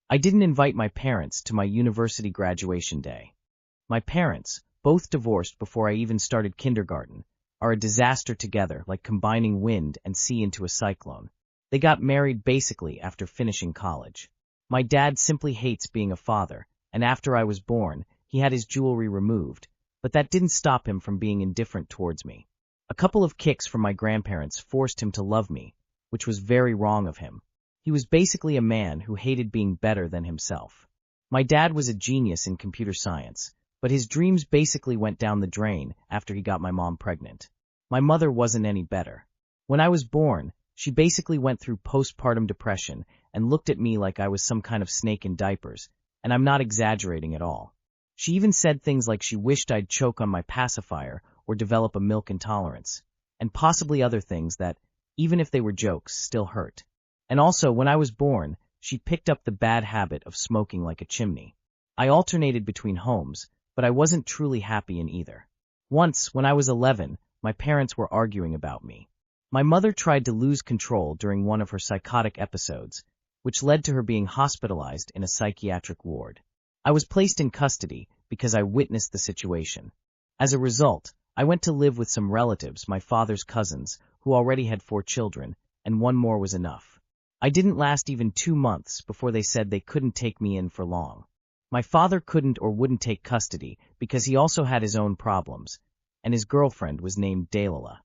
I didn't invite my parents to my university graduation day. My parents, both divorced before I even started kindergarten, are a disaster together, like combining wind and sea into a cyclone. They got married basically after finishing college. My dad simply hates being a father, and after I was born, he had his jewelry removed, but that didn't stop him from being indifferent towards me. A couple of kicks from my grandparents forced him to love me, which was very wrong of him. He was basically a man who hated being better than himself. My dad was a genius in computer science, but his dreams basically went down the drain after he got my mom pregnant. My mother wasn't any better. When I was born, she basically went through postpartum depression and looked at me like I was some kind of snake in diapers, and I'm not exaggerating at all. She even said things like she wished I'd choke on my pacifier or develop a milk intolerance, and possibly other things that, even if they were jokes, still hurt. And also, when I was born, she picked up the bad habit of smoking like a chimney. I alternated between homes, but I wasn't truly happy in either. Once, when I was 11, my parents were arguing about me. My mother tried to lose control during one of her psychotic episodes, which led to her being hospitalized in a psychiatric ward. I was placed in custody because I witnessed the situation. As a result, I went to live with some relatives, my father's cousins, who already had 4 children, and one more was enough. I didn't last even 2 months before they said they couldn't take me in for long. My father couldn't or wouldn't take custody because he also had his own problems, and his girlfriend was named Dalila.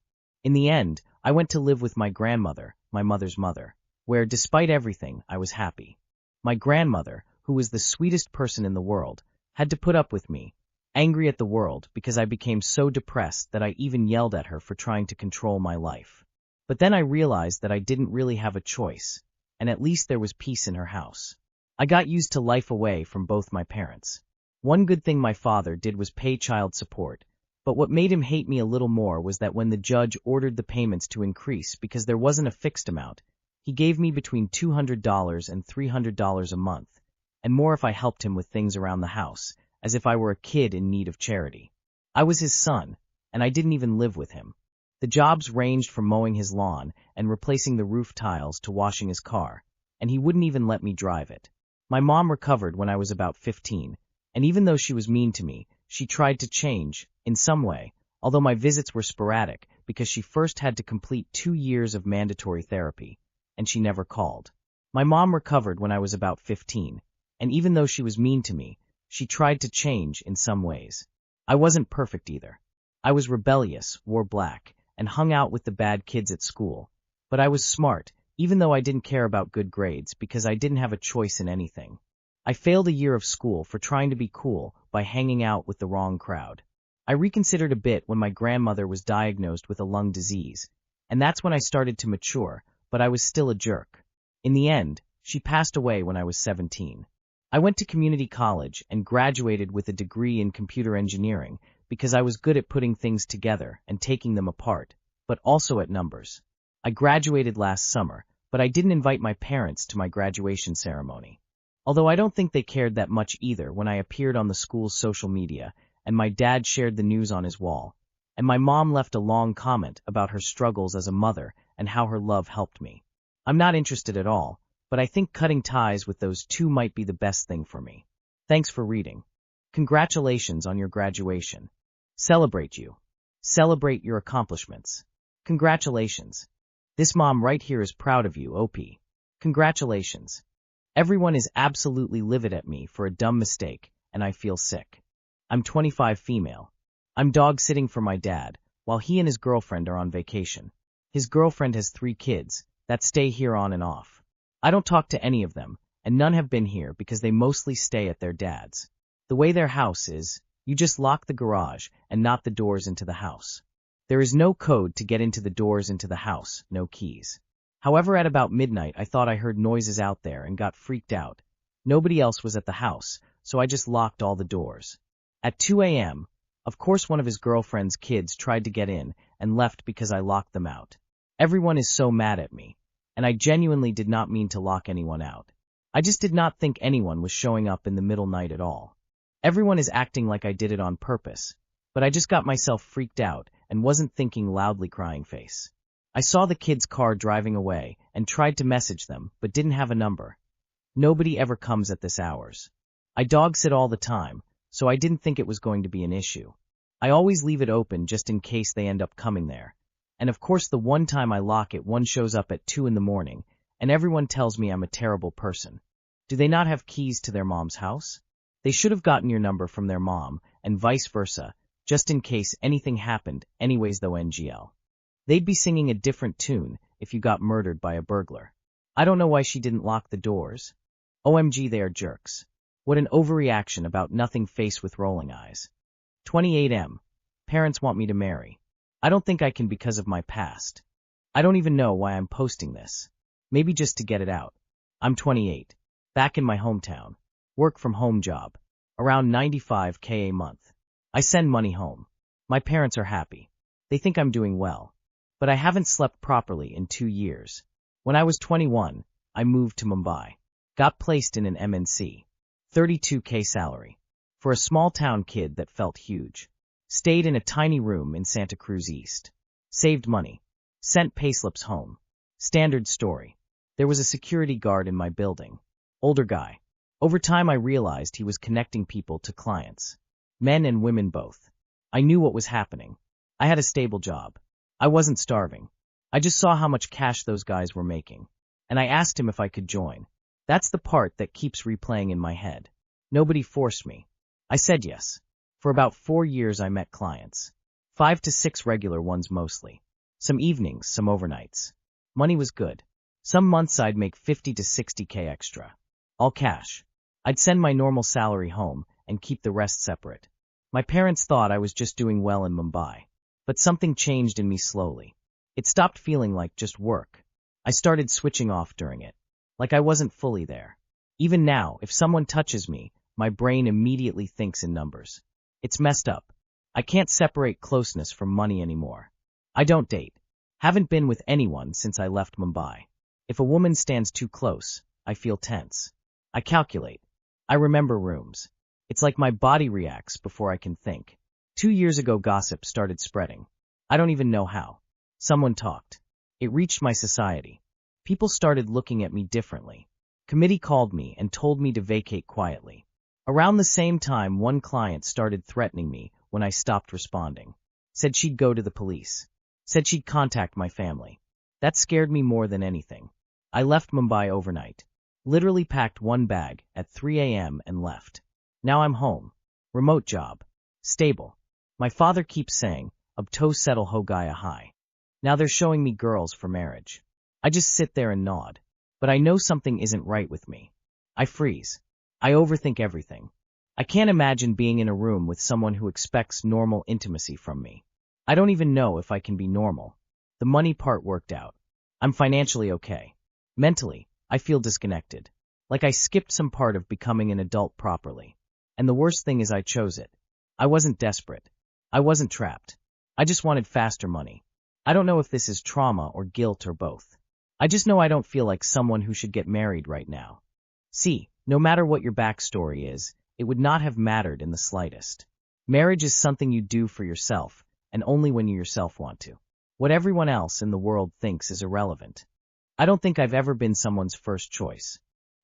In the end, I went to live with my grandmother, my mother's mother, where, despite everything, I was happy. My grandmother, who was the sweetest person in the world, had to put up with me, angry at the world because I became so depressed that I even yelled at her for trying to control my life. But then I realized that I didn't really have a choice, and at least there was peace in her house. I got used to life away from both my parents. One good thing my father did was pay child support, but what made him hate me a little more was that when the judge ordered the payments to increase because there wasn't a fixed amount, he gave me between $200 and $300 a month, and more if I helped him with things around the house, as if I were a kid in need of charity. I was his son, and I didn't even live with him. The jobs ranged from mowing his lawn and replacing the roof tiles to washing his car, and he wouldn't even let me drive it. My mom recovered when I was about 15, and even though she was mean to me, she tried to change, in some way, although my visits were sporadic because she first had to complete 2 years of mandatory therapy, and she never called. My mom recovered when I was about 15, and even though she was mean to me, she tried to change in some ways. I wasn't perfect either. I was rebellious, wore black, and hung out with the bad kids at school, but I was smart, even though I didn't care about good grades because I didn't have a choice in anything. I failed a year of school for trying to be cool by hanging out with the wrong crowd. I reconsidered a bit when my grandmother was diagnosed with a lung disease, and that's when I started to mature, but I was still a jerk. In the end, she passed away when I was 17. I went to community college and graduated with a degree in computer engineering because I was good at putting things together and taking them apart, but also at numbers. I graduated last summer, but I didn't invite my parents to my graduation ceremony. Although I don't think they cared that much either when I appeared on the school's social media, and my dad shared the news on his wall, and my mom left a long comment about her struggles as a mother and how her love helped me. I'm not interested at all, but I think cutting ties with those two might be the best thing for me. Thanks for reading. Congratulations on your graduation. Celebrate you. Celebrate your accomplishments. Congratulations. This mom right here is proud of you, OP. Congratulations. Everyone is absolutely livid at me for a dumb mistake, and I feel sick. I'm 25 female. I'm dog-sitting for my dad, while he and his girlfriend are on vacation. His girlfriend has 3 kids that stay here on and off. I don't talk to any of them, and none have been here because they mostly stay at their dad's. The way their house is, you just lock the garage and not the doors into the house. There is no code to get into the doors into the house, no keys. However, at about midnight, I thought I heard noises out there and got freaked out. Nobody else was at the house, so I just locked all the doors. At 2 a.m., of course one of his girlfriend's kids tried to get in and left because I locked them out. Everyone is so mad at me, and I genuinely did not mean to lock anyone out. I just did not think anyone was showing up in the middle night at all. Everyone is acting like I did it on purpose, but I just got myself freaked out and wasn't thinking loudly crying face. I saw the kids' car driving away and tried to message them, but didn't have a number. Nobody ever comes at this hours. I dog sit all the time, so I didn't think it was going to be an issue. I always leave it open just in case they end up coming there. And of course the one time I lock it, one shows up at 2 in the morning, and everyone tells me I'm a terrible person. Do they not have keys to their mom's house? They should have gotten your number from their mom, and vice versa, just in case anything happened, anyways though NGL. They'd be singing a different tune if you got murdered by a burglar. I don't know why she didn't lock the doors. OMG, they are jerks. What an overreaction about nothing, face with rolling eyes. 28M. Parents want me to marry. I don't think I can because of my past. I don't even know why I'm posting this. Maybe just to get it out. I'm 28. Back in my hometown. Work from home job. Around 95K a month. I send money home. My parents are happy. They think I'm doing well. But I haven't slept properly in 2 years. When I was 21, I moved to Mumbai. Got placed in an MNC. 32K salary. For a small town kid that felt huge. Stayed in a tiny room in Santa Cruz East. Saved money. Sent payslips home. Standard story. There was a security guard in my building. Older guy. Over time I realized he was connecting people to clients. Men and women both. I knew what was happening. I had a stable job. I wasn't starving. I just saw how much cash those guys were making. And I asked him if I could join. That's the part that keeps replaying in my head. Nobody forced me. I said yes. For about 4 years I met clients. 5 to 6 regular ones mostly. Some evenings, some overnights. Money was good. Some months I'd make 50 to 60K extra. All cash. I'd send my normal salary home and keep the rest separate. My parents thought I was just doing well in Mumbai. But something changed in me slowly. It stopped feeling like just work. I started switching off during it. Like I wasn't fully there. Even now, if someone touches me, my brain immediately thinks in numbers. It's messed up. I can't separate closeness from money anymore. I don't date. Haven't been with anyone since I left Mumbai. If a woman stands too close, I feel tense. I calculate. I remember rooms. It's like my body reacts before I can think. 2 years ago gossip started spreading. I don't even know how. Someone talked. It reached my society. People started looking at me differently. Committee called me and told me to vacate quietly. Around the same time, one client started threatening me when I stopped responding. Said she'd go to the police. Said she'd contact my family. That scared me more than anything. I left Mumbai overnight. Literally packed one bag at 3 a.m. and left. Now I'm home. Remote job. Stable. My father keeps saying, "Ab to settle ho gaya hai." Now they're showing me girls for marriage. I just sit there and nod. But I know something isn't right with me. I freeze. I overthink everything. I can't imagine being in a room with someone who expects normal intimacy from me. I don't even know if I can be normal. The money part worked out. I'm financially okay. Mentally, I feel disconnected. Like I skipped some part of becoming an adult properly. And the worst thing is I chose it. I wasn't desperate. I wasn't trapped. I just wanted faster money. I don't know if this is trauma or guilt or both. I just know I don't feel like someone who should get married right now. See, no matter what your backstory is, it would not have mattered in the slightest. Marriage is something you do for yourself, and only when you yourself want to. What everyone else in the world thinks is irrelevant. I don't think I've ever been someone's first choice.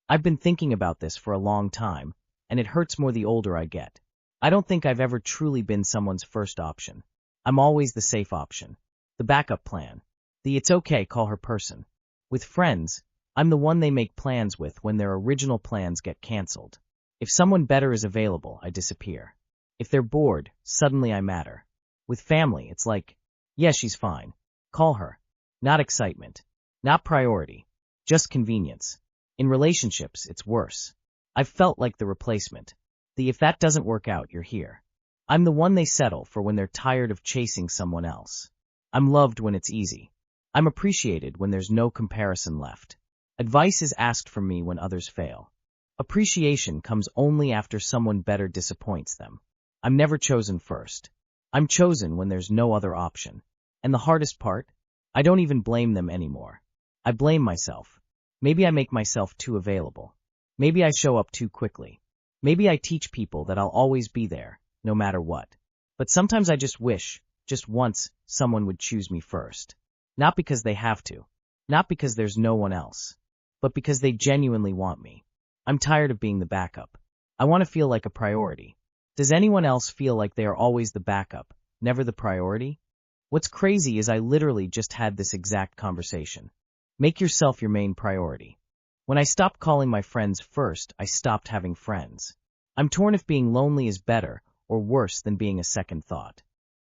I've been thinking about this for a long time, and it hurts more the older I get. I don't think I've ever truly been someone's first option. I'm always the safe option. The backup plan. The it's okay, call her person. With friends, I'm the one they make plans with when their original plans get canceled. If someone better is available, I disappear. If they're bored, suddenly I matter. With family, it's like, yeah, she's fine. Call her. Not excitement. Not priority. Just convenience. In relationships, it's worse. I've felt like the replacement. The if that doesn't work out, you're here. I'm the one they settle for when they're tired of chasing someone else. I'm loved when it's easy. I'm appreciated when there's no comparison left. Advice is asked from me when others fail. Appreciation comes only after someone better disappoints them. I'm never chosen first. I'm chosen when there's no other option. And the hardest part? I don't even blame them anymore. I blame myself. Maybe I make myself too available. Maybe I show up too quickly. Maybe I teach people that I'll always be there, no matter what. But sometimes I just wish, just once, someone would choose me first. Not because they have to. Not because there's no one else. But because they genuinely want me. I'm tired of being the backup. I want to feel like a priority. Does anyone else feel like they are always the backup, never the priority? What's crazy is I literally just had this exact conversation. Make yourself your main priority. When I stopped calling my friends first, I stopped having friends. I'm torn if being lonely is better or worse than being a second thought.